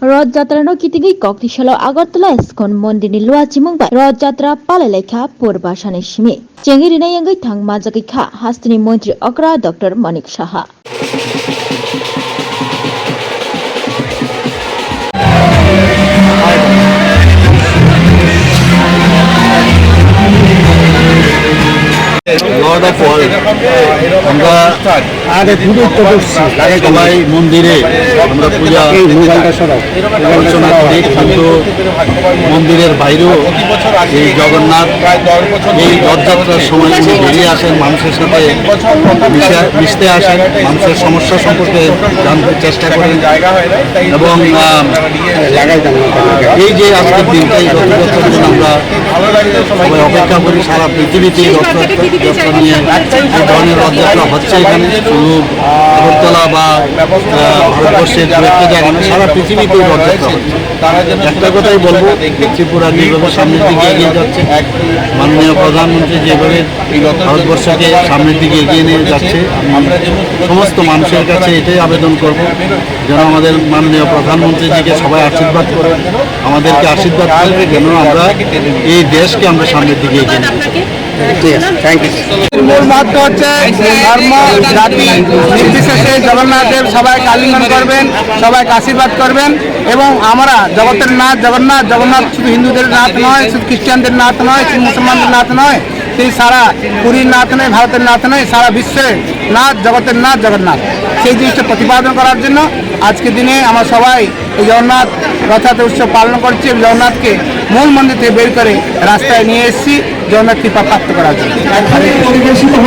रथजात्रा कितिगै कक्तिसालाव आगरतला इस्कन मन्दिरनि लुवाचिमुंबाय रथजात्रा पालायलायखा पूर्वासानि सिमि चेंगिरिनाय अंगै थां माजागैखा हास्तिनि मन्त्री Agra doctor Manik Saha Lord of world আমরা সবাই মন্দিরে আমরা পূজা অর্চনা করি, কিন্তু মন্দিরের বাইরেও এই জগন্নাথ এই রথযাত্রার সময় বেরিয়ে আসেন, মানুষের সাথে মিশতে আসেন, মানুষের সমস্যা সম্পর্কে জানতে চেষ্টা করেন এবং এই যে আজকের দিনটা এই রথযাত্রার জন্য আমরা সবাই অপেক্ষা করি। সারা পৃথিবীতে রথযাত্রা নিয়ে এই ধরনের রথযাত্রা হচ্ছে, এখানে শুধু আগরতলা বা ভারতবর্ষের দু একটা জায়গা না, সারা পৃথিবীতে রথযাত্রা হচ্ছে। একটা কথাই বলবো, ত্রিপুরা যেভাবে সামনের দিকে এগিয়ে যাচ্ছে, মাননীয় প্রধানমন্ত্রী যেভাবে ভারতবর্ষকে সামনের দিকে এগিয়ে নিয়ে যাচ্ছে, সমস্ত মানুষের কাছে এটাই আবেদন করব যেন আমাদের মাননীয় প্রধানমন্ত্রীজিকে সবাই আশীর্বাদ করে, আমাদেরকে আশীর্বাদ করে যেন আমরা এই দেশকে আমরা সামনের দিকে এগিয়ে নিয়ে যাই। মূল মহত্ব হচ্ছে ধর্ম জাতি নির্বিশেষে জগন্নাথ দেব সবাইকে আলিঙ্গন করবেন, সবাইকে আশীর্বাদ করবেন এবং আমরা জগতের নাথ জগন্নাথ। জগন্নাথ শুধু হিন্দুদের নাথ নয়, শুধু খ্রিস্টানদের নাথ নয়, শুধু মুসলমানদের নাথ নয়, সেই সারা পুরীর নাথ নয়, ভারতের নাথ নয়, সারা বিশ্বের নাথ, জগতের নাথ জগন্নাথ। সেই জিনিসটা প্রতিপাদন করার জন্য আজকের দিনে আমরা সবাই এই জগন্নাথ রথযাত্রা উৎসব পালন করছি। জগন্নাথকে মূল মন্দির থেকে বের করে রাস্তায় নিয়ে এসেছি জগন্নাথ কৃপা প্রাপ্ত করার জন্য।